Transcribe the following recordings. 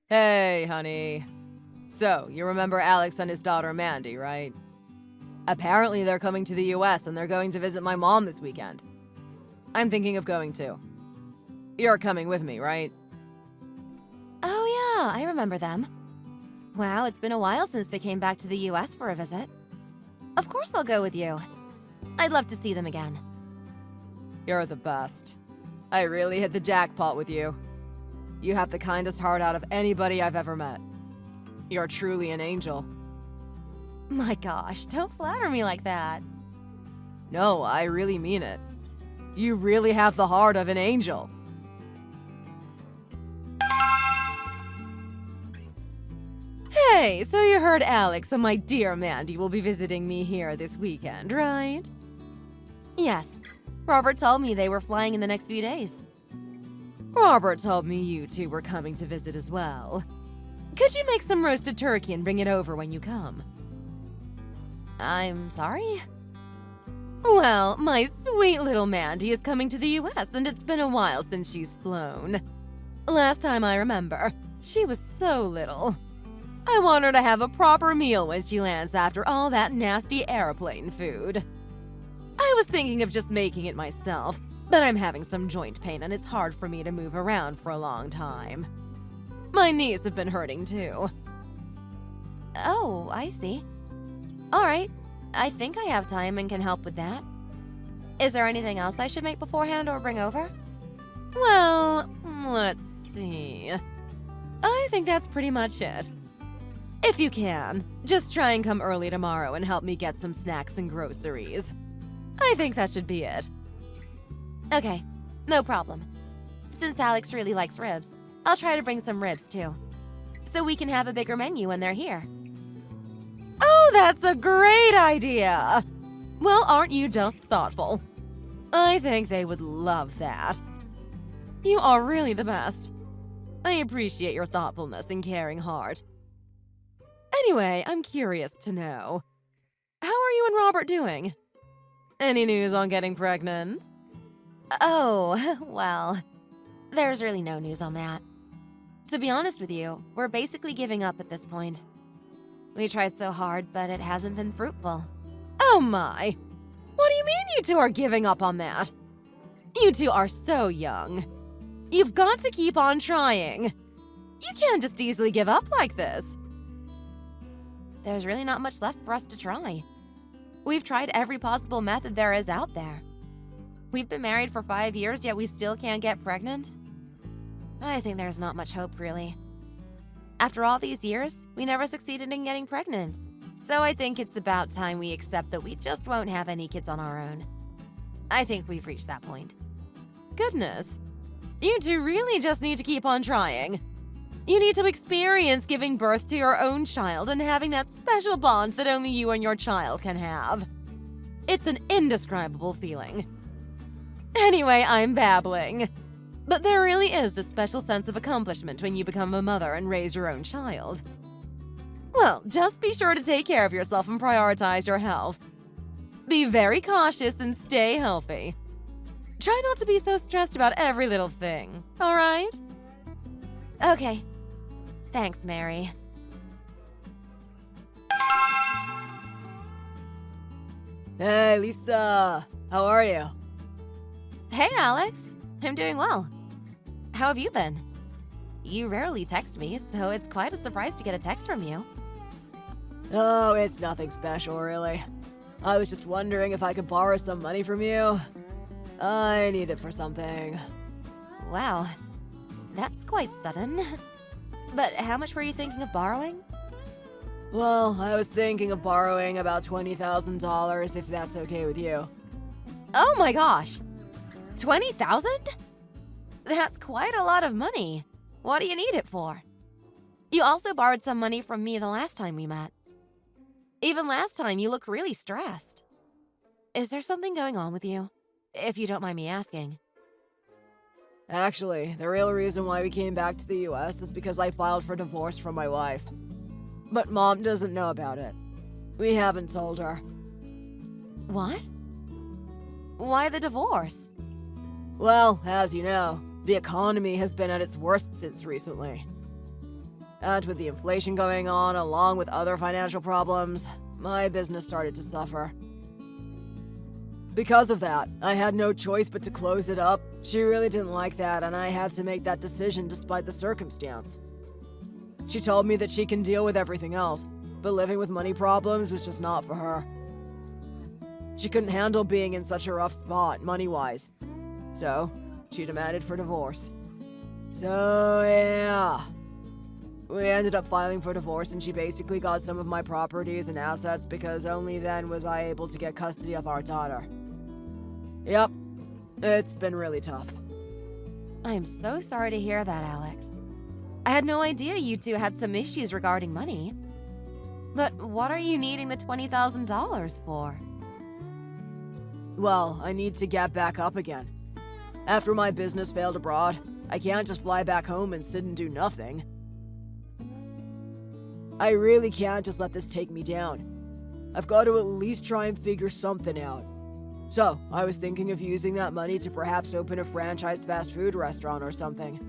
Hey, honey. So, you remember Alex and his daughter Mandy, right? Apparently they're coming to the US and they're going to visit my mom this weekend. I'm thinking of going too. You're coming with me, right? Oh yeah, I remember them. Wow, it's been a while since they came back to the US for a visit. Of course I'll go with you. I'd love to see them again. You're the best. I really hit the jackpot with you. You have the kindest heart out of anybody I've ever met. You're truly an angel. My gosh, don't flatter me like that. No, I really mean it. You really have the heart of an angel. Hey, so you heard Alex and my dear Mandy will be visiting me here this weekend, right? Yes, Robert told me they were flying in the next few days. Robert told me you two were coming to visit as well. Could you make some roasted turkey and bring it over when you come? I'm sorry? Well, my sweet little Mandy is coming to the US and it's been a while since she's flown. Last time I remember, she was so little. I want her to have a proper meal when she lands after all that nasty airplane food. I was thinking of just making it myself, but I'm having some joint pain and it's hard for me to move around for a long time. My knees have been hurting too. Oh, I see. All right, I think I have time and can help with that. Is there anything else I should make beforehand or bring over? Well, let's see. I think that's pretty much it. If you can, just try and come early tomorrow and help me get some snacks and groceries. I think that should be it. Okay, no problem. Since Alex really likes ribs, I'll try to bring some ribs too. So we can have a bigger menu when they're here. Oh, that's a great idea! Well, aren't you just thoughtful? I think they would love that. You are really the best. I appreciate your thoughtfulness and caring heart. Anyway, I'm curious to know. How are you and Robert doing? Any news on getting pregnant? Oh, well, there's really no news on that. To be honest with you, we're basically giving up at this point. We tried so hard, but it hasn't been fruitful. Oh my! What do you mean you two are giving up on that? You two are so young. You've got to keep on trying. You can't just easily give up like this. There's really not much left for us to try. We've tried every possible method there is out there. We've been married for 5 years, yet we still can't get pregnant. I think there's not much hope, really. After all these years, we never succeeded in getting pregnant. So I think it's about time we accept that we just won't have any kids on our own. I think we've reached that point. Goodness. You two really just need to keep on trying. You need to experience giving birth to your own child and having that special bond that only you and your child can have. It's an indescribable feeling. Anyway, I'm babbling. But there really is this special sense of accomplishment when you become a mother and raise your own child. Well, just be sure to take care of yourself and prioritize your health. Be very cautious and stay healthy. Try not to be so stressed about every little thing, all right? Okay. Thanks, Mary. Hey, Lisa. How are you? Hey, Alex. I'm doing well. How have you been? You rarely text me, so it's quite a surprise to get a text from you. Oh, it's nothing special, really. I was just wondering if I could borrow some money from you. I need it for something. Wow, that's quite sudden. But how much were you thinking of borrowing? Well, I was thinking of borrowing about $20,000 if that's okay with you. Oh my gosh! 20,000? That's quite a lot of money. What do you need it for? You also borrowed some money from me the last time we met. Even last time, you look really stressed. Is there something going on with you? If you don't mind me asking. Actually, the real reason why we came back to the US is because I filed for divorce from my wife. But Mom doesn't know about it. We haven't told her. What? Why the divorce? Well, as you know, the economy has been at its worst since recently. And with the inflation going on, along with other financial problems, my business started to suffer. Because of that, I had no choice but to close it up. She really didn't like that, and I had to make that decision despite the circumstance. She told me that she can deal with everything else, but living with money problems was just not for her. She couldn't handle being in such a rough spot, money-wise. So, she demanded for divorce. So, yeah. We ended up filing for divorce, and she basically got some of my properties and assets because only then was I able to get custody of our daughter. Yep, it's been really tough. I am so sorry to hear that, Alex. I had no idea you two had some issues regarding money. But what are you needing the $20,000 for? Well, I need to get back up again. After my business failed abroad, I can't just fly back home and sit and do nothing. I really can't just let this take me down. I've got to at least try and figure something out. So, I was thinking of using that money to perhaps open a franchised fast food restaurant or something.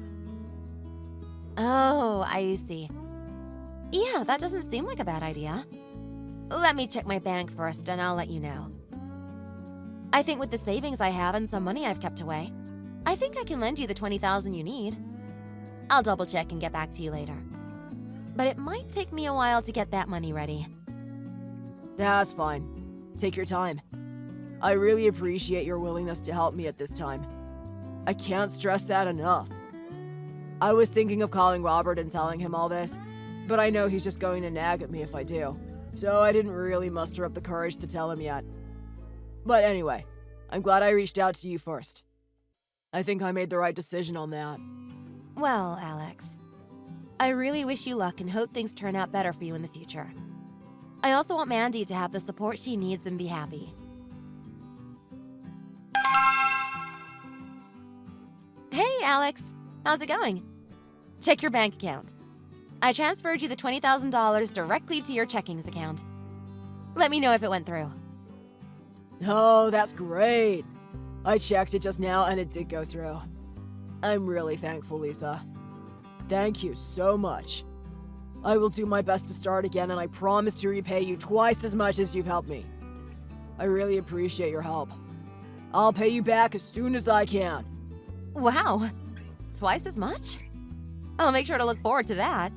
Oh, I see. Yeah, that doesn't seem like a bad idea. Let me check my bank first and I'll let you know. I think with the savings I have and some money I've kept away, I think I can lend you the $20,000 you need. I'll double check and get back to you later. But it might take me a while to get that money ready. That's fine. Take your time. I really appreciate your willingness to help me at this time. I can't stress that enough. I was thinking of calling Robert and telling him all this, but I know he's just going to nag at me if I do, so I didn't really muster up the courage to tell him yet. But anyway, I'm glad I reached out to you first. I think I made the right decision on that. Well, Alex, I really wish you luck and hope things turn out better for you in the future. I also want Mandy to have the support she needs and be happy. Hey, Alex. How's it going? Check your bank account. I transferred you the $20,000 directly to your checkings account. Let me know if it went through. Oh, that's great. I checked it just now and it did go through. I'm really thankful, Lisa. Thank you so much. I will do my best to start again, and I promise to repay you twice as much as you've helped me. I really appreciate your help. I'll pay you back as soon as I can. Wow. Twice as much? I'll make sure to look forward to that.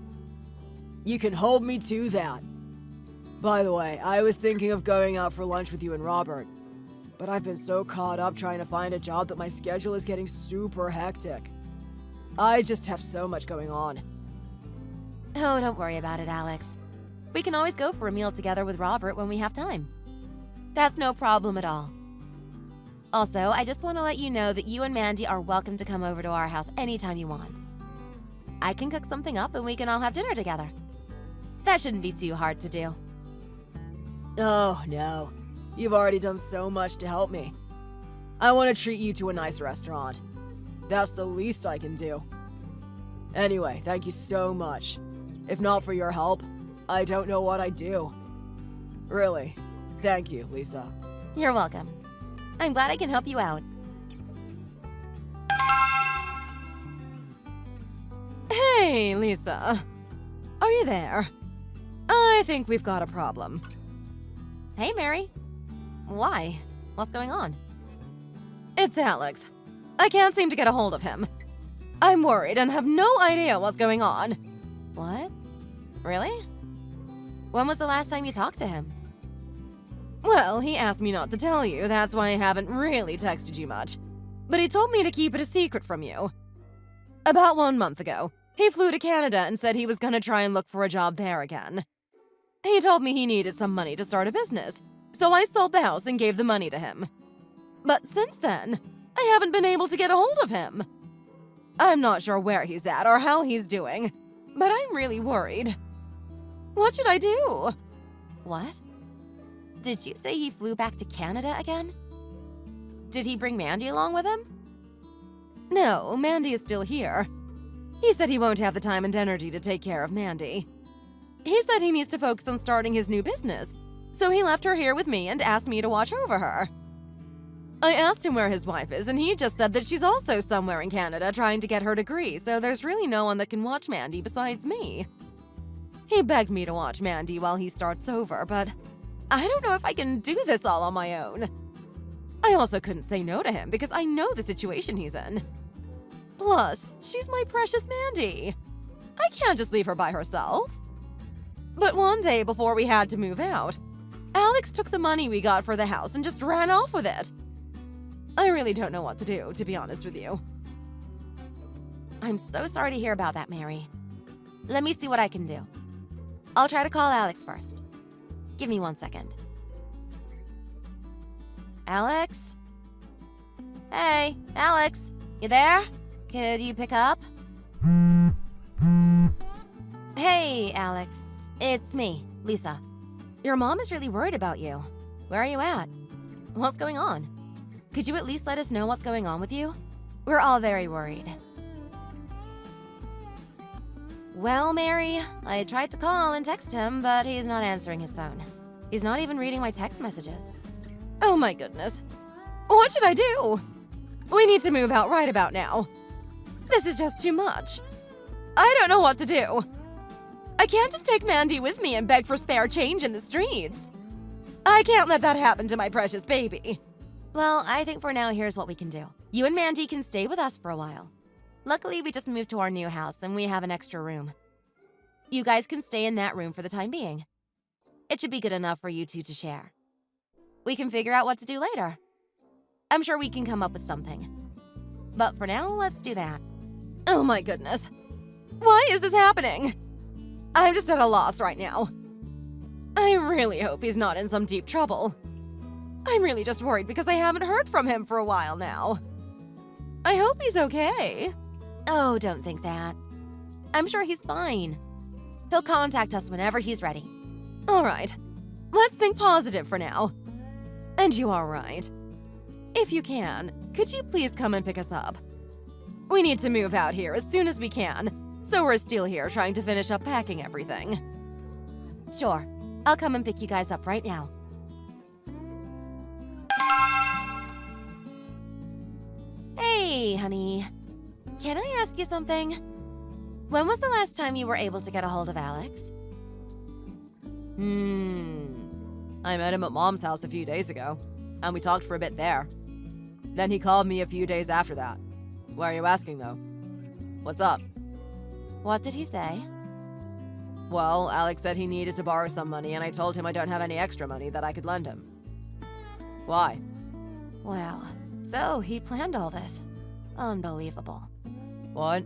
You can hold me to that. By the way, I was thinking of going out for lunch with you and Robert, but I've been so caught up trying to find a job that my schedule is getting super hectic. I just have so much going on. Oh, don't worry about it, Alex. We can always go for a meal together with Robert when we have time. That's no problem at all. Also, I just want to let you know that you and Mandy are welcome to come over to our house anytime you want. I can cook something up and we can all have dinner together. That shouldn't be too hard to do. Oh, no. You've already done so much to help me. I want to treat you to a nice restaurant. That's the least I can do. Anyway, thank you so much. If not for your help, I don't know what I'd do. Really, thank you, Lisa. You're welcome. I'm glad I can help you out. Hey, Lisa. Are you there? I think we've got a problem. Hey, Mary. Why? What's going on? It's Alex. I can't seem to get a hold of him. I'm worried and have no idea what's going on. What? Really? When was the last time you talked to him? Well, he asked me not to tell you, that's why I haven't really texted you much. But he told me to keep it a secret from you. About 1 month ago, he flew to Canada and said he was gonna try and look for a job there again. He told me he needed some money to start a business, so I sold the house and gave the money to him. But since then, I haven't been able to get a hold of him. I'm not sure where he's at or how he's doing, but I'm really worried. What should I do? What? Did you say he flew back to Canada again? Did he bring Mandy along with him? No, Mandy is still here. He said he won't have the time and energy to take care of Mandy. He said he needs to focus on starting his new business, so he left her here with me and asked me to watch over her. I asked him where his wife is, and he just said that she's also somewhere in Canada trying to get her degree, so there's really no one that can watch Mandy besides me. He begged me to watch Mandy while he starts over, but I don't know if I can do this all on my own. I also couldn't say no to him because I know the situation he's in. Plus, she's my precious Mandy. I can't just leave her by herself. But one day before we had to move out, Alex took the money we got for the house and just ran off with it. I really don't know what to do, to be honest with you. I'm so sorry to hear about that, Mary. Let me see what I can do. I'll try to call Alex first. Give me 1 second. Alex? Hey, Alex, you there? Could you pick up? Hey, Alex. It's me, Lisa. Your mom is really worried about you. Where are you at? What's going on? Could you at least let us know what's going on with you? We're all very worried. Well, Mary, I tried to call and text him, but he's not answering his phone. He's not even reading my text messages. Oh my goodness. What should I do? We need to move out right about now. This is just too much. I don't know what to do. I can't just take Mandy with me and beg for spare change in the streets. I can't let that happen to my precious baby. Well, I think for now, here's what we can do. You and Mandy can stay with us for a while. Luckily, we just moved to our new house and we have an extra room. You guys can stay in that room for the time being. It should be good enough for you two to share. We can figure out what to do later. I'm sure we can come up with something. But for now, let's do that. Oh my goodness. Why is this happening? I'm just at a loss right now. I really hope he's not in some deep trouble. I'm really just worried because I haven't heard from him for a while now. I hope he's okay. Oh, don't think that. I'm sure he's fine. He'll contact us whenever he's ready. All right. Let's think positive for now. And you are right. If you can, could you please come and pick us up? We need to move out here as soon as we can, so we're still here trying to finish up packing everything. Sure. I'll come and pick you guys up right now. Hey, honey. Can I ask you something? When was the last time you were able to get a hold of Alex? I met him at Mom's house a few days ago, and we talked for a bit there. Then he called me a few days after that. Why are you asking, though? What's up? What did he say? Well, Alex said he needed to borrow some money, and I told him I don't have any extra money that I could lend him. Why? Well, so he planned all this. Unbelievable. What?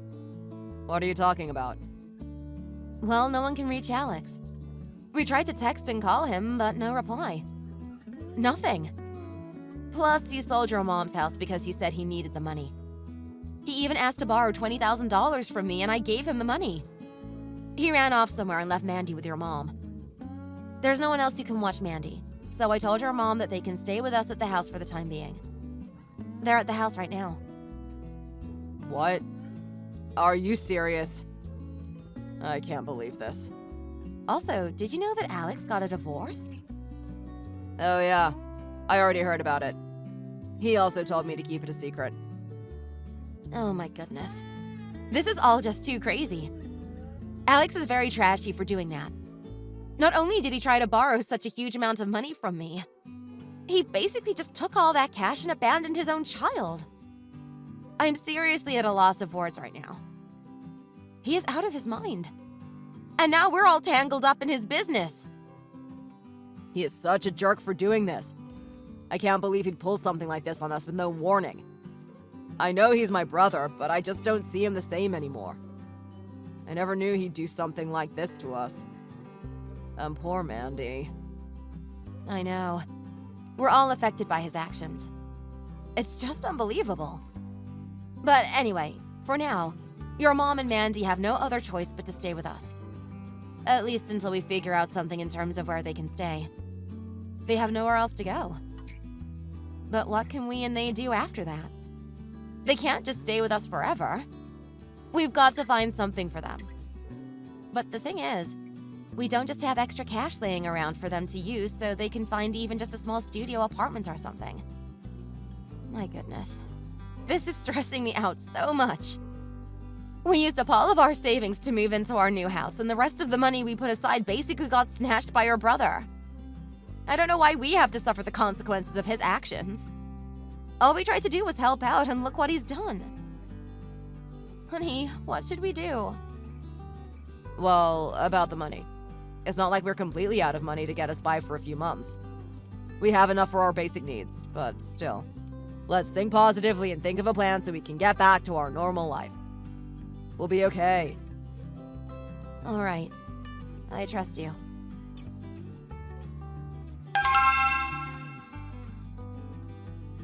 What are you talking about? Well, no one can reach Alex. We tried to text and call him, but no reply. Nothing. Plus, he sold your mom's house because he said he needed the money. He even asked to borrow $20,000 from me, and I gave him the money. He ran off somewhere and left Mandy with your mom. There's no one else who can watch Mandy, so I told your mom that they can stay with us at the house for the time being. They're at the house right now. What? Are you serious? I can't believe this. Also, did you know that Alex got a divorce? Oh yeah, I already heard about it. He also told me to keep it a secret. Oh my goodness. This is all just too crazy. Alex is very trashy for doing that. Not only did he try to borrow such a huge amount of money from me, he basically just took all that cash and abandoned his own child. I'm seriously at a loss of words right now. He is out of his mind. And now we're all tangled up in his business. He is such a jerk for doing this. I can't believe he'd pull something like this on us with no warning. I know he's my brother, but I just don't see him the same anymore. I never knew he'd do something like this to us. And poor Mandy. I know. We're all affected by his actions. It's just unbelievable. But anyway, for now, your mom and Mandy have no other choice but to stay with us. At least until we figure out something in terms of where they can stay. They have nowhere else to go. But what can we and they do after that? They can't just stay with us forever. We've got to find something for them. But the thing is, we don't just have extra cash laying around for them to use so they can find even just a small studio apartment or something. My goodness. This is stressing me out so much. We used up all of our savings to move into our new house, and the rest of the money we put aside basically got snatched by your brother. I don't know why we have to suffer the consequences of his actions. All we tried to do was help out, and look what he's done. Honey, what should we do? Well, about the money. It's not like we're completely out of money to get us by for a few months. We have enough for our basic needs, but still. Let's think positively and think of a plan so we can get back to our normal life. We'll be okay. All right. I trust you.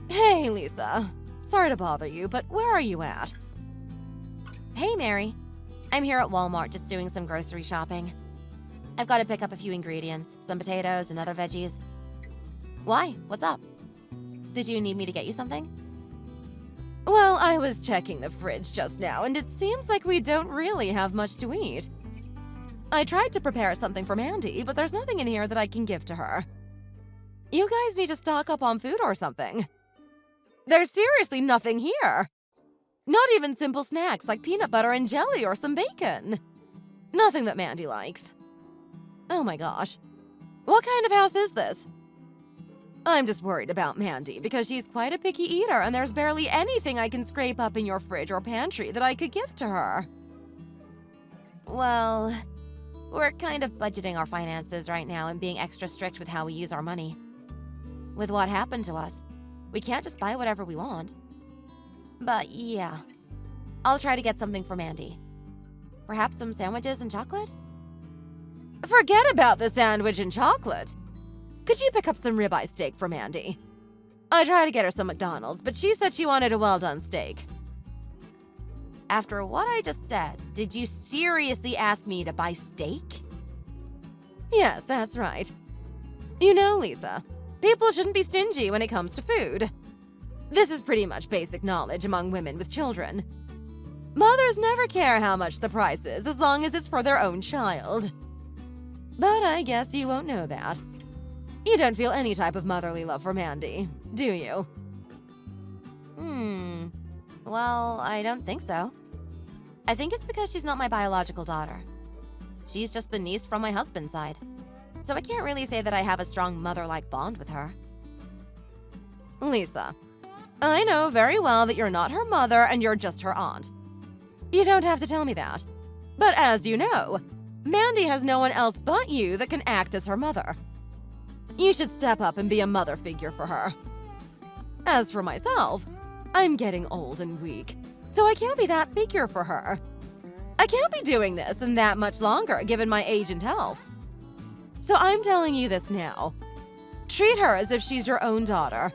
Hey, Lisa. Sorry to bother you, but where are you at? Hey, Mary. I'm here at Walmart just doing some grocery shopping. I've got to pick up a few ingredients, some potatoes and other veggies. Why? What's up? Did you need me to get you something? Well, I was checking the fridge just now, and it seems like we don't really have much to eat. I tried to prepare something for Mandy, but there's nothing in here that I can give to her. You guys need to stock up on food or something. There's seriously nothing here. Not even simple snacks like peanut butter and jelly or some bacon. Nothing that Mandy likes. Oh my gosh. What kind of house is this? I'm just worried about Mandy because she's quite a picky eater and there's barely anything I can scrape up in your fridge or pantry that I could give to her. Well, we're kind of budgeting our finances right now and being extra strict with how we use our money. With what happened to us, we can't just buy whatever we want. But yeah, I'll try to get something for Mandy. Perhaps some sandwiches and chocolate? Forget about the sandwich and chocolate. Could you pick up some ribeye steak for Mandy? I tried to get her some McDonald's, but she said she wanted a well-done steak. After what I just said, did you seriously ask me to buy steak? Yes, that's right. You know, Lisa, people shouldn't be stingy when it comes to food. This is pretty much basic knowledge among women with children. Mothers never care how much the price is as long as it's for their own child. But I guess you won't know that. You don't feel any type of motherly love for Mandy, do you? Well, I don't think so. I think it's because she's not my biological daughter. She's just the niece from my husband's side. So I can't really say that I have a strong mother-like bond with her. Lisa, I know very well that you're not her mother and you're just her aunt. You don't have to tell me that. But as you know, Mandy has no one else but you that can act as her mother. You should step up and be a mother figure for her. As for myself, I'm getting old and weak, so I can't be that figure for her. I can't be doing this and that much longer given my age and health. So I'm telling you this now. Treat her as if she's your own daughter.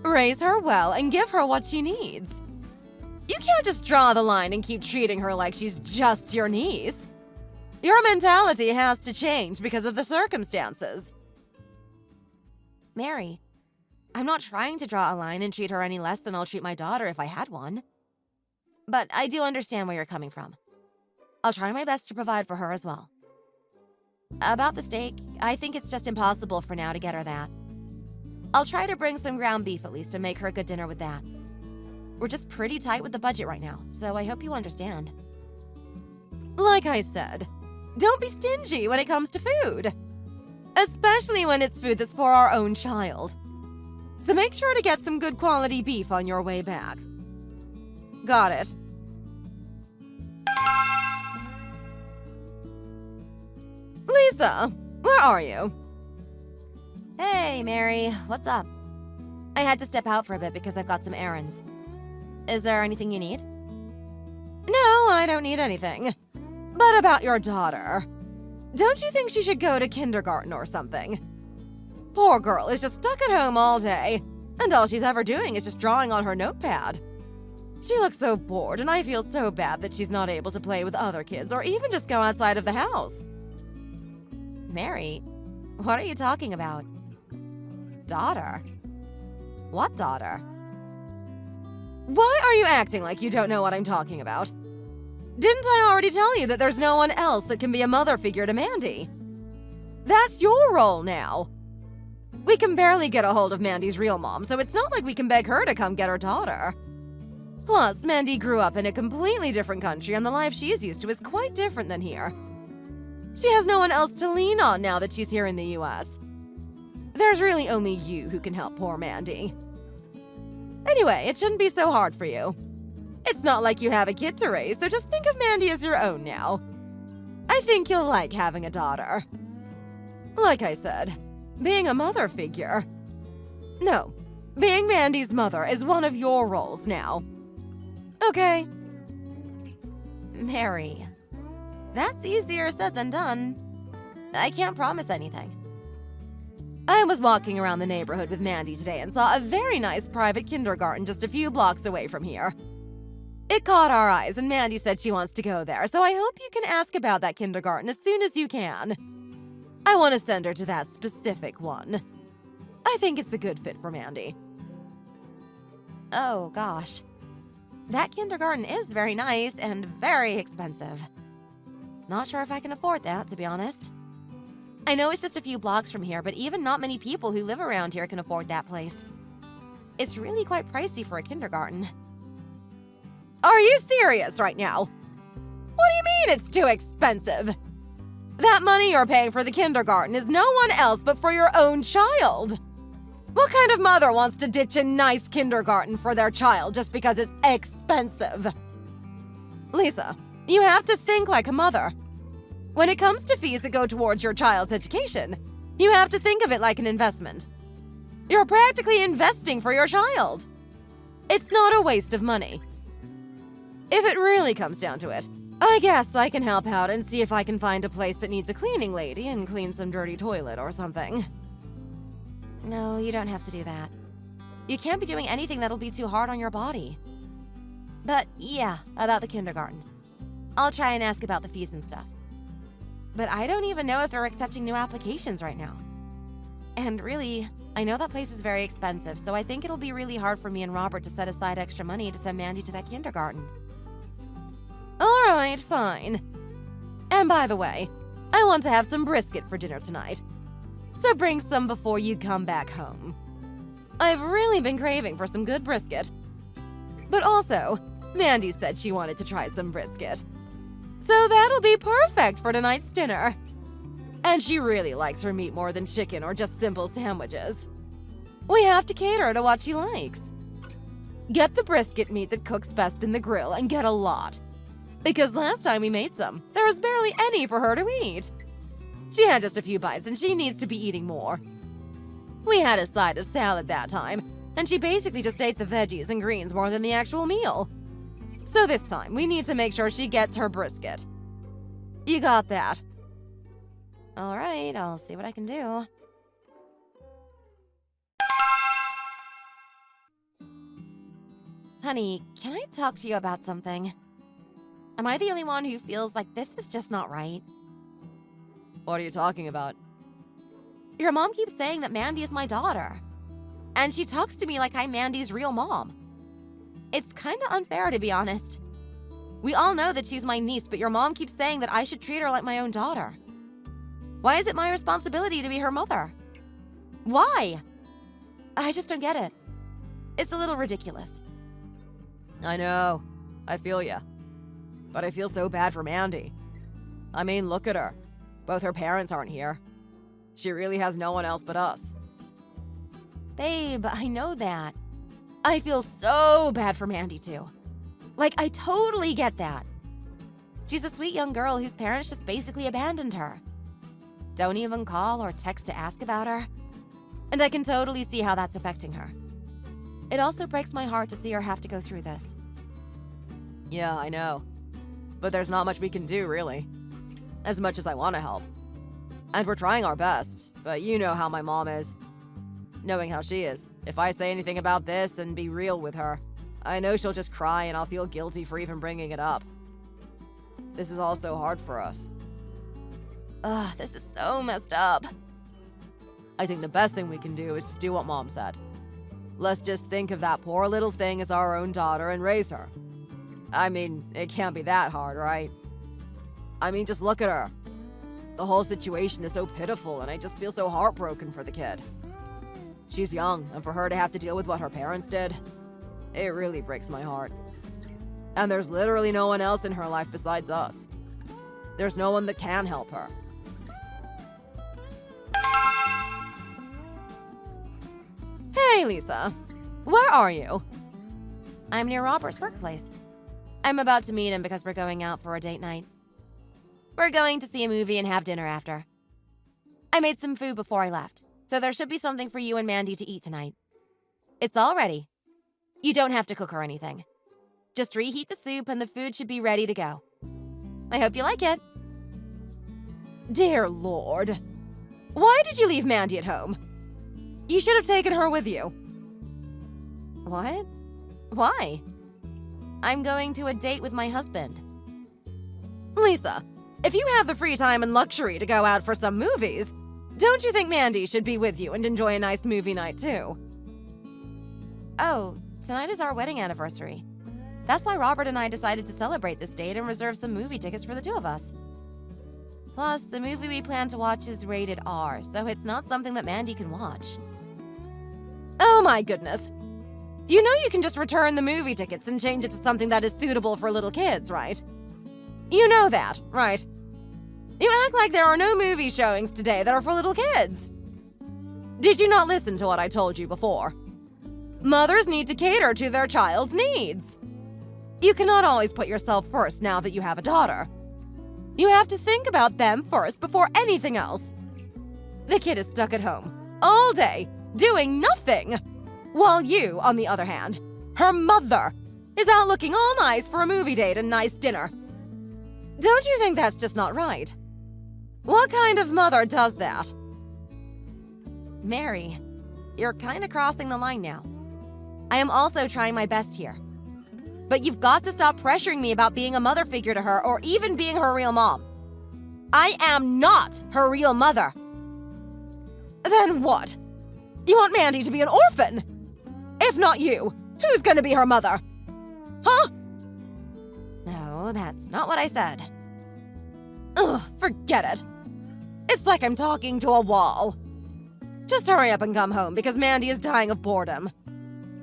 Raise her well and give her what she needs. You can't just draw the line and keep treating her like she's just your niece. Your mentality has to change because of the circumstances. Mary, I'm not trying to draw a line and treat her any less than I'll treat my daughter if I had one. But I do understand where you're coming from. I'll try my best to provide for her as well. About the steak, I think it's just impossible for now to get her that. I'll try to bring some ground beef at least to make her a good dinner with that. We're just pretty tight with the budget right now, so I hope you understand. Like I said, don't be stingy when it comes to food. Especially when it's food that's for our own child. So make sure to get some good quality beef on your way back. Got it. Lisa, where are you? Hey, Mary, what's up? I had to step out for a bit because I've got some errands. Is there anything you need? No, I don't need anything. But about your daughter. Don't you think she should go to kindergarten or something? Poor girl is just stuck at home all day, and all she's ever doing is just drawing on her notepad. She looks so bored, and I feel so bad that she's not able to play with other kids or even just go outside of the house. Mary, what are you talking about? Daughter? What daughter? Why are you acting like you don't know what I'm talking about? Didn't I already tell you that there's no one else that can be a mother figure to Mandy? That's your role now. We can barely get a hold of Mandy's real mom, so it's not like we can beg her to come get her daughter. Plus, Mandy grew up in a completely different country and the life she's used to is quite different than here. She has no one else to lean on now that she's here in the US. There's really only you who can help poor Mandy. Anyway, it shouldn't be so hard for you. It's not like you have a kid to raise, so just think of Mandy as your own now. I think you'll like having a daughter. Like I said, being a mother figure. No, being Mandy's mother is one of your roles now. Okay? Mary, that's easier said than done. I can't promise anything. I was walking around the neighborhood with Mandy today and saw a very nice private kindergarten just a few blocks away from here. It caught our eyes and Mandy said she wants to go there, so I hope you can ask about that kindergarten as soon as you can. I want to send her to that specific one. I think it's a good fit for Mandy. Oh, gosh. That kindergarten is very nice and very expensive. Not sure if I can afford that, to be honest. I know it's just a few blocks from here, but even not many people who live around here can afford that place. It's really quite pricey for a kindergarten. Are you serious right now? What do you mean it's too expensive? That money you're paying for the kindergarten is no one else but for your own child. What kind of mother wants to ditch a nice kindergarten for their child just because it's expensive? Lisa, you have to think like a mother. When it comes to fees that go towards your child's education, you have to think of it like an investment. You're practically investing for your child. It's not a waste of money. If it really comes down to it, I guess I can help out and see if I can find a place that needs a cleaning lady and clean some dirty toilet or something. No, you don't have to do that. You can't be doing anything that'll be too hard on your body. But yeah, about the kindergarten. I'll try and ask about the fees and stuff. But I don't even know if they're accepting new applications right now. And really, I know that place is very expensive, so I think it'll be really hard for me and Robert to set aside extra money to send Mandy to that kindergarten. All right, fine. And by the way, I want to have some brisket for dinner tonight. So bring some before you come back home. I've really been craving for some good brisket. But also, Mandy said she wanted to try some brisket. So that'll be perfect for tonight's dinner. And she really likes her meat more than chicken or just simple sandwiches. We have to cater to what she likes. Get the brisket meat that cooks best in the grill and get a lot. Because last time we made some, there was barely any for her to eat. She had just a few bites and she needs to be eating more. We had a side of salad that time, and she basically just ate the veggies and greens more than the actual meal. So this time, we need to make sure she gets her brisket. You got that? All right, I'll see what I can do. Honey, can I talk to you about something? Am I the only one who feels like this is just not right? What are you talking about? Your mom keeps saying that Mandy is my daughter. And she talks to me like I'm Mandy's real mom. It's kinda unfair, to be honest. We all know that she's my niece, but your mom keeps saying that I should treat her like my own daughter. Why is it my responsibility to be her mother? Why? I just don't get it. It's a little ridiculous. I know. I feel ya. But I feel so bad for Mandy. I mean, look at her. Both her parents aren't here. She really has no one else but us. Babe, I know that. I feel so bad for Mandy, too. Like, I totally get that. She's a sweet young girl whose parents just basically abandoned her. Don't even call or text to ask about her. And I can totally see how that's affecting her. It also breaks my heart to see her have to go through this. Yeah, I know. But there's not much we can do, really. As much as I want to help. And we're trying our best, but you know how my mom is. Knowing how she is, if I say anything about this and be real with her, I know she'll just cry and I'll feel guilty for even bringing it up. This is all so hard for us. Ugh, this is so messed up. I think the best thing we can do is just do what Mom said. Let's just think of that poor little thing as our own daughter and raise her. I mean, it can't be that hard, right? I mean, just look at her. The whole situation is so pitiful and I just feel so heartbroken for the kid. She's young, and for her to have to deal with what her parents did, it really breaks my heart. And there's literally no one else in her life besides us. There's no one that can help her. Hey, Lisa. Where are you? I'm near Robert's workplace. I'm about to meet him because we're going out for a date night. We're going to see a movie and have dinner after. I made some food before I left, so there should be something for you and Mandy to eat tonight. It's all ready. You don't have to cook or anything. Just reheat the soup and the food should be ready to go. I hope you like it. Dear Lord. Why did you leave Mandy at home? You should have taken her with you. What? Why? I'm going to a date with my husband. Lisa, if you have the free time and luxury to go out for some movies, don't you think Mandy should be with you and enjoy a nice movie night too? Oh, tonight is our wedding anniversary. That's why Robert and I decided to celebrate this date and reserve some movie tickets for the two of us. Plus, the movie we plan to watch is rated R, so it's not something that Mandy can watch. Oh my goodness. You know you can just return the movie tickets and change it to something that is suitable for little kids, right? You know that, right? You act like there are no movie showings today that are for little kids. Did you not listen to what I told you before? Mothers need to cater to their child's needs. You cannot always put yourself first now that you have a daughter. You have to think about them first before anything else. The kid is stuck at home all day, doing nothing. While you, on the other hand, her mother, is out looking all nice for a movie date and nice dinner. Don't you think that's just not right? What kind of mother does that? Mary, you're kind of crossing the line now. I am also trying my best here. But you've got to stop pressuring me about being a mother figure to her or even being her real mom. I am not her real mother. Then what? You want Mandy to be an orphan? If not you, who's gonna be her mother? Huh? No, that's not what I said. Ugh, forget it. It's like I'm talking to a wall. Just hurry up and come home because Mandy is dying of boredom.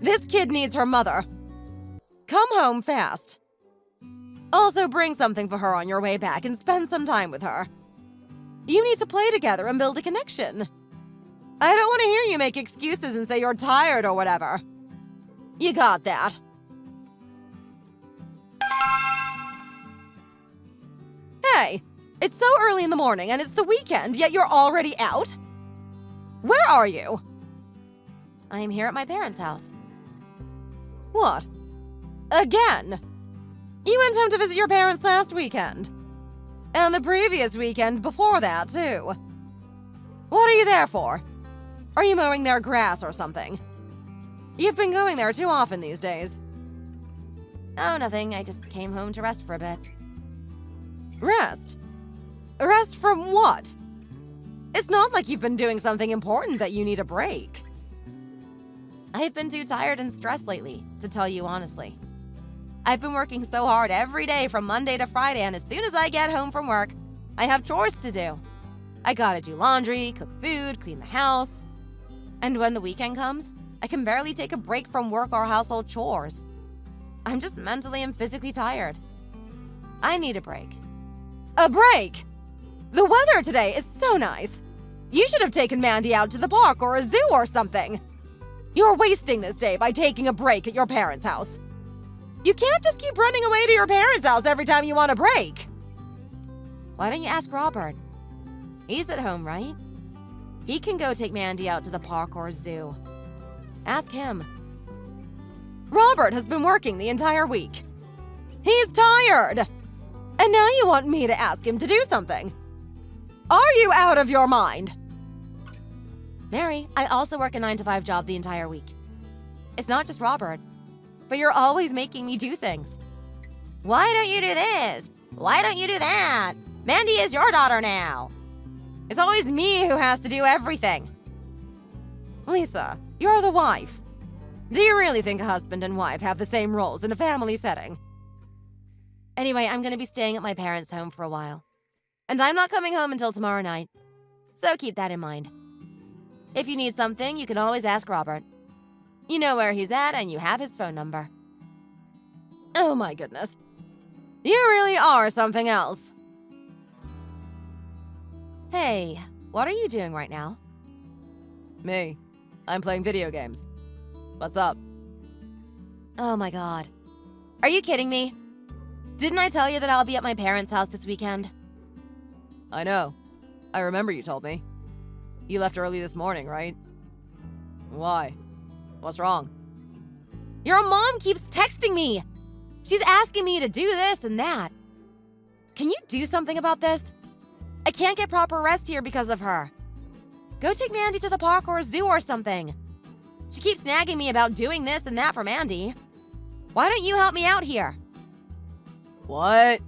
This kid needs her mother. Come home fast. Also, bring something for her on your way back and spend some time with her. You need to play together and build a connection. I don't want to hear you make excuses and say you're tired or whatever. You got that. Hey, it's so early in the morning and it's the weekend, yet you're already out? Where are you? I am here at my parents' house. What? Again? You went home to visit your parents last weekend. And the previous weekend before that, too. What are you there for? Are you mowing their grass or something? You've been going there too often these days. Oh, nothing. I just came home to rest for a bit. Rest? Rest from what? It's not like you've been doing something important that you need a break. I've been too tired and stressed lately, to tell you honestly. I've been working so hard every day from Monday to Friday, and as soon as I get home from work, I have chores to do. I gotta do laundry, cook food, clean the house. And when the weekend comes, I can barely take a break from work or household chores. I'm just mentally and physically tired. I need a break. A break? The weather today is so nice. You should have taken Mandy out to the park or a zoo or something. You're wasting this day by taking a break at your parents' house. You can't just keep running away to your parents' house every time you want a break. Why don't you ask Robert? He's at home, right? He can go take Mandy out to the park or zoo. Ask him. Robert has been working the entire week. He's tired. And now you want me to ask him to do something. Are you out of your mind? Mary, I also work a 9-to-5 job the entire week. It's not just Robert, but you're always making me do things. Why don't you do this? Why don't you do that? Mandy is your daughter now. It's always me who has to do everything. Lisa, you're the wife. Do you really think a husband and wife have the same roles in a family setting? Anyway, I'm going to be staying at my parents' home for a while. And I'm not coming home until tomorrow night. So keep that in mind. If you need something, you can always ask Robert. You know where he's at and you have his phone number. Oh my goodness. You really are something else. Hey, what are you doing right now? Me. I'm playing video games. What's up? Oh my god. Are you kidding me? Didn't I tell you that I'll be at my parents' house this weekend? I know. I remember you told me. You left early this morning, right? Why? What's wrong? Your mom keeps texting me. She's asking me to do this and that. Can you do something about this? I can't get proper rest here because of her. Go take Mandy to the park or a zoo or something. She keeps nagging me about doing this and that for Mandy. Why don't you help me out here? What?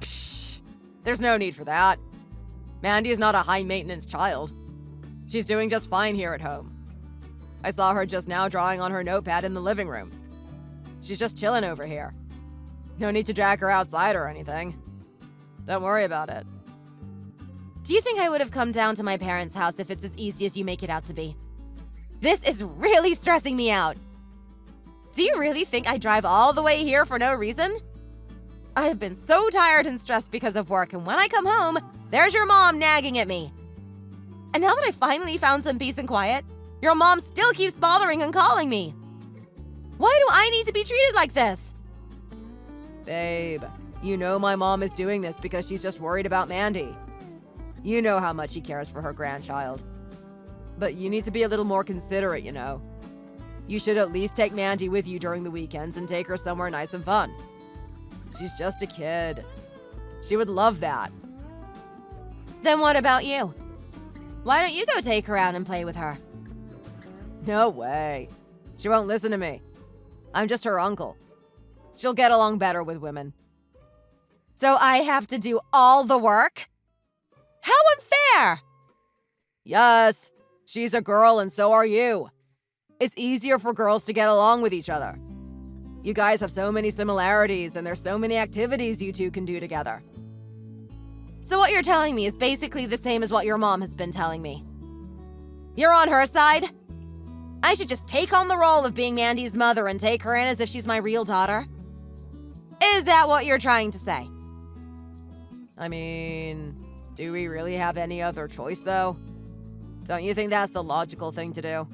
Psh, there's no need for that. Mandy is not a high-maintenance child. She's doing just fine here at home. I saw her just now drawing on her notepad in the living room. She's just chilling over here. No need to drag her outside or anything. Don't worry about it. Do you think I would have come down to my parents' house if it's as easy as you make it out to be? This is really stressing me out. Do you really think I drive all the way here for no reason? I have been so tired and stressed because of work, and when I come home, there's your mom nagging at me. And now that I finally found some peace and quiet, your mom still keeps bothering and calling me. Why do I need to be treated like this? Babe, you know my mom is doing this because she's just worried about Mandy. You know how much she cares for her grandchild. But you need to be a little more considerate, you know. You should at least take Mandy with you during the weekends and take her somewhere nice and fun. She's just a kid. She would love that. Then what about you? Why don't you go take her out and play with her? No way. She won't listen to me. I'm just her uncle. She'll get along better with women. So I have to do all the work? How unfair! Yes, she's a girl and so are you. It's easier for girls to get along with each other. You guys have so many similarities and there's so many activities you two can do together. So what you're telling me is basically the same as what your mom has been telling me. You're on her side? I should just take on the role of being Mandy's mother and take her in as if she's my real daughter? Is that what you're trying to say? I mean, do we really have any other choice though? Don't you think that's the logical thing to do?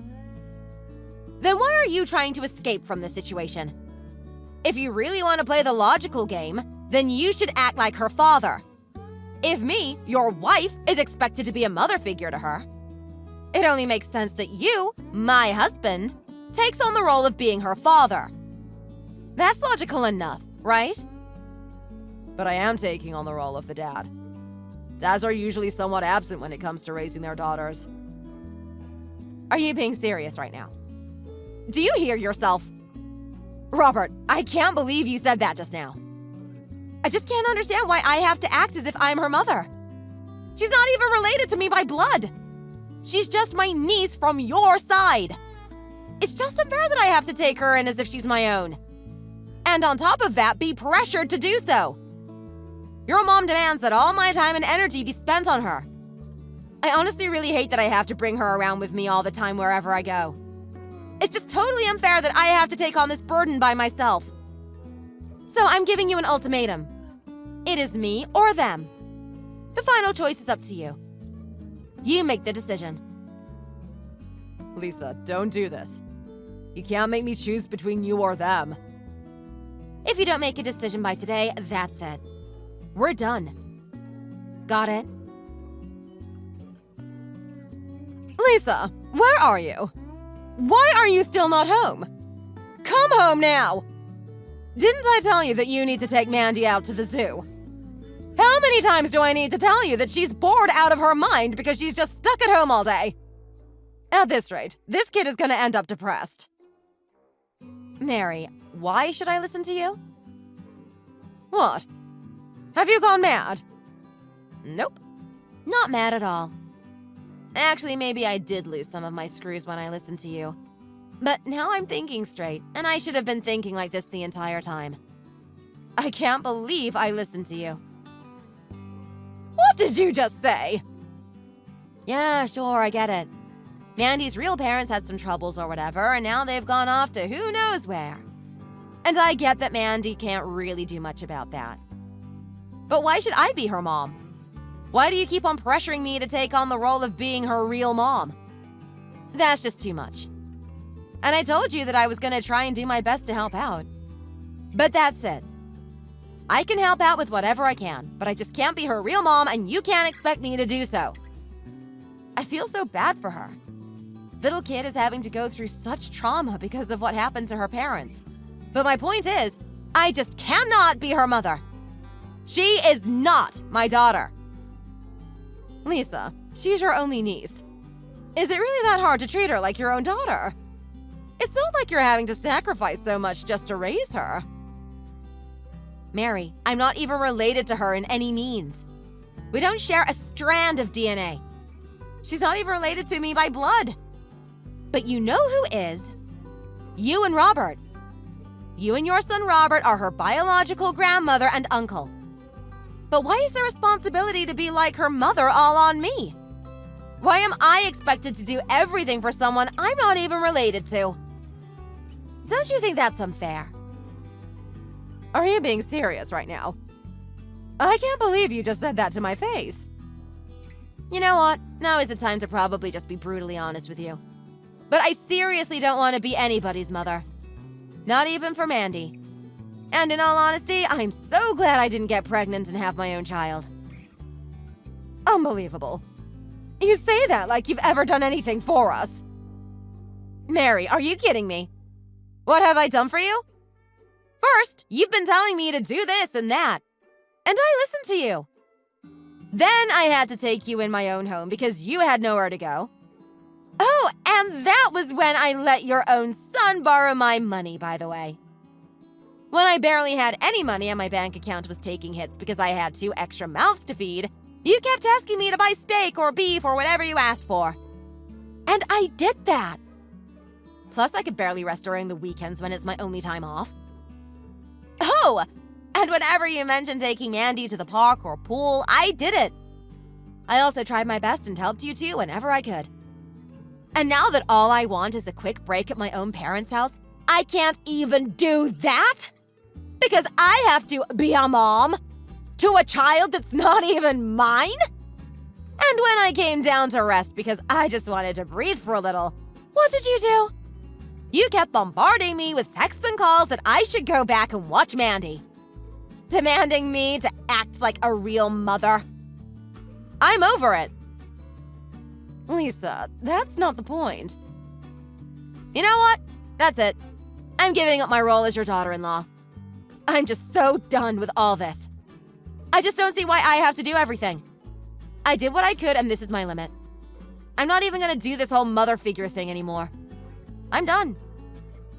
Then why are you trying to escape from this situation? If you really want to play the logical game, then you should act like her father. If me, your wife, is expected to be a mother figure to her, it only makes sense that you, my husband, takes on the role of being her father. That's logical enough, right? But I am taking on the role of the dad. Dads are usually somewhat absent when it comes to raising their daughters. Are you being serious right now? Do you hear yourself? Robert, I can't believe you said that just now. I just can't understand why I have to act as if I'm her mother. She's not even related to me by blood. She's just my niece from your side. It's just unfair that I have to take her in as if she's my own. And on top of that, be pressured to do so. Your mom demands that all my time and energy be spent on her. I honestly really hate that I have to bring her around with me all the time wherever I go. It's just totally unfair that I have to take on this burden by myself. So I'm giving you an ultimatum. It is me or them. The final choice is up to you. You make the decision. Lisa, don't do this. You can't make me choose between you or them. If you don't make a decision by today, that's it. We're done. Got it? Lisa, where are you? Why are you still not home? Come home now! Didn't I tell you that you need to take Mandy out to the zoo? How many times do I need to tell you that she's bored out of her mind because she's just stuck at home all day? At this rate, this kid is gonna end up depressed. Mary, why should I listen to you? What? Have you gone mad? Nope. Not mad at all. Actually, maybe I did lose some of my screws when I listened to you. But now I'm thinking straight, and I should have been thinking like this the entire time. I can't believe I listened to you. What did you just say? Yeah, sure, I get it. Mandy's real parents had some troubles or whatever, and now they've gone off to who knows where. And I get that Mandy can't really do much about that. But why should I be her mom? Why do you keep on pressuring me to take on the role of being her real mom? That's just too much. And I told you that I was going to try and do my best to help out. But that's it. I can help out with whatever I can, but I just can't be her real mom, and you can't expect me to do so. I feel so bad for her. Little kid is having to go through such trauma because of what happened to her parents. But my point is, I just cannot be her mother. She is not my daughter. Lisa, she's your only niece. Is it really that hard to treat her like your own daughter? It's not like you're having to sacrifice so much just to raise her. Mary, I'm not even related to her in any means. We don't share a strand of DNA. She's not even related to me by blood. But you know who is? You and Robert. You and your son Robert are her biological grandmother and uncle. But why is the responsibility to be like her mother all on me? Why am I expected to do everything for someone I'm not even related to? Don't you think that's unfair? Are you being serious right now? I can't believe you just said that to my face. You know what? Now is the time to probably just be brutally honest with you. But I seriously don't want to be anybody's mother. Not even for Mandy. And in all honesty, I'm so glad I didn't get pregnant and have my own child. Unbelievable. You say that like you've ever done anything for us. Mary, are you kidding me? What have I done for you? First, you've been telling me to do this and that. And I listened to you. Then I had to take you in my own home because you had nowhere to go. Oh, and that was when I let your own son borrow my money, by the way. When I barely had any money and my bank account was taking hits because I had 2 extra mouths to feed, you kept asking me to buy steak or beef or whatever you asked for. And I did that. Plus, I could barely rest during the weekends when it's my only time off. Oh, and whenever you mentioned taking Mandy to the park or pool, I did it. I also tried my best and helped you too whenever I could. And now that all I want is a quick break at my own parents' house, I can't even do that? Because I have to be a mom to a child that's not even mine? And when I came down to rest because I just wanted to breathe for a little, what did you do? You kept bombarding me with texts and calls that I should go back and watch Mandy. Demanding me to act like a real mother. I'm over it. Lisa, that's not the point. You know what? That's it. I'm giving up my role as your daughter-in-law. I'm just so done with all this. I just don't see why I have to do everything. I did what I could, and this is my limit. I'm not even gonna do this whole mother figure thing anymore. I'm done.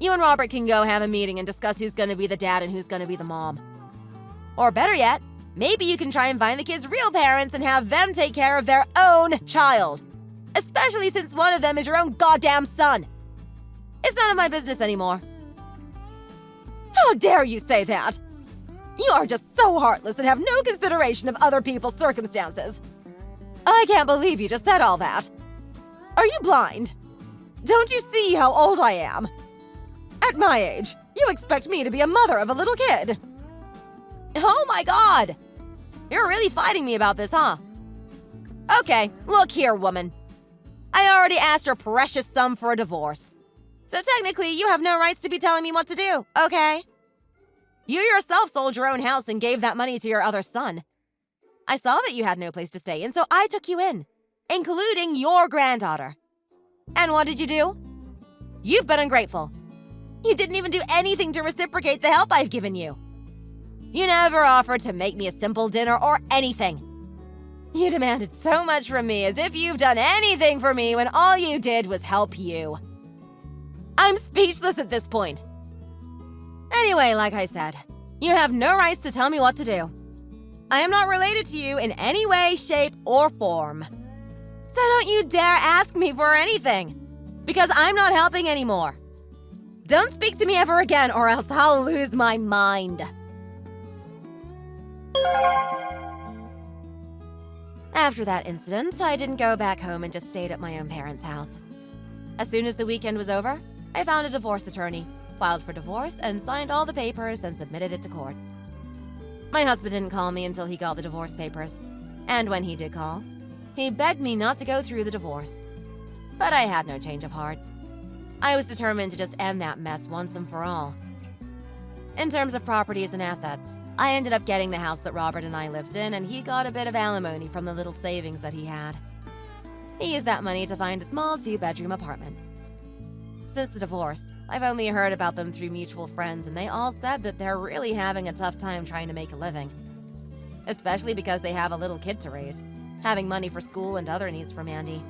You and Robert can go have a meeting and discuss who's gonna be the dad and who's gonna be the mom. Or better yet, maybe you can try and find the kids' real parents and have them take care of their own child. Especially since one of them is your own goddamn son. It's none of my business anymore. How dare you say that? You are just so heartless and have no consideration of other people's circumstances. I can't believe you just said all that. Are you blind? Don't you see how old I am? At my age, you expect me to be a mother of a little kid. Oh my god! You're really fighting me about this, huh? Okay, look here, woman. I already asked your precious son for a divorce. So technically, you have no rights to be telling me what to do, okay? You yourself sold your own house and gave that money to your other son. I saw that you had no place to stay, and so I took you in, including your granddaughter. And what did you do? You've been ungrateful. You didn't even do anything to reciprocate the help I've given you. You never offered to make me a simple dinner or anything. You demanded so much from me as if you've done anything for me when all you did was help you. I'm speechless at this point. Anyway, like I said, you have no rights to tell me what to do. I am not related to you in any way, shape, or form. So don't you dare ask me for anything, because I'm not helping anymore. Don't speak to me ever again or else I'll lose my mind. After that incident, I didn't go back home and just stayed at my own parents' house. As soon as the weekend was over, I found a divorce attorney filed for divorce, and signed all the papers, then submitted it to court. My husband didn't call me until he got the divorce papers. And when he did call, he begged me not to go through the divorce. But I had no change of heart. I was determined to just end that mess once and for all. In terms of properties and assets, I ended up getting the house that Robert and I lived in, and he got a bit of alimony from the little savings that he had. He used that money to find a small 2-bedroom apartment. Since the divorce, I've only heard about them through mutual friends, and they all said that they're really having a tough time trying to make a living. Especially because they have a little kid to raise, having money for school and other needs for Mandy.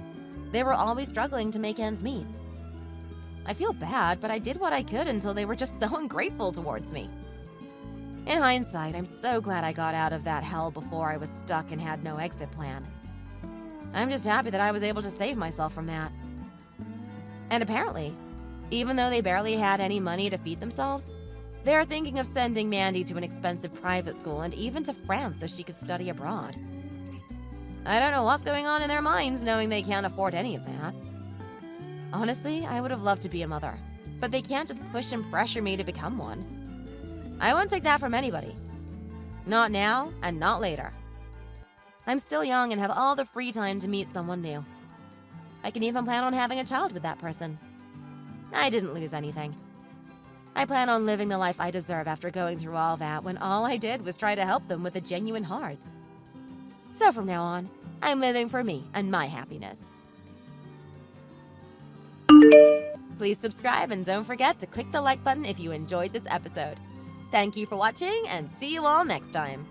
They were always struggling to make ends meet. I feel bad, but I did what I could until they were just so ungrateful towards me. In hindsight, I'm so glad I got out of that hell before I was stuck and had no exit plan. I'm just happy that I was able to save myself from that. And apparently, even though they barely had any money to feed themselves, they're thinking of sending Mandy to an expensive private school and even to France so she could study abroad. I don't know what's going on in their minds knowing they can't afford any of that. Honestly, I would have loved to be a mother, but they can't just push and pressure me to become one. I won't take that from anybody. Not now and not later. I'm still young and have all the free time to meet someone new. I can even plan on having a child with that person. I didn't lose anything. I plan on living the life I deserve after going through all that when all I did was try to help them with a genuine heart. So from now on, I'm living for me and my happiness. Please subscribe and don't forget to click the like button if you enjoyed this episode. Thank you for watching and see you all next time.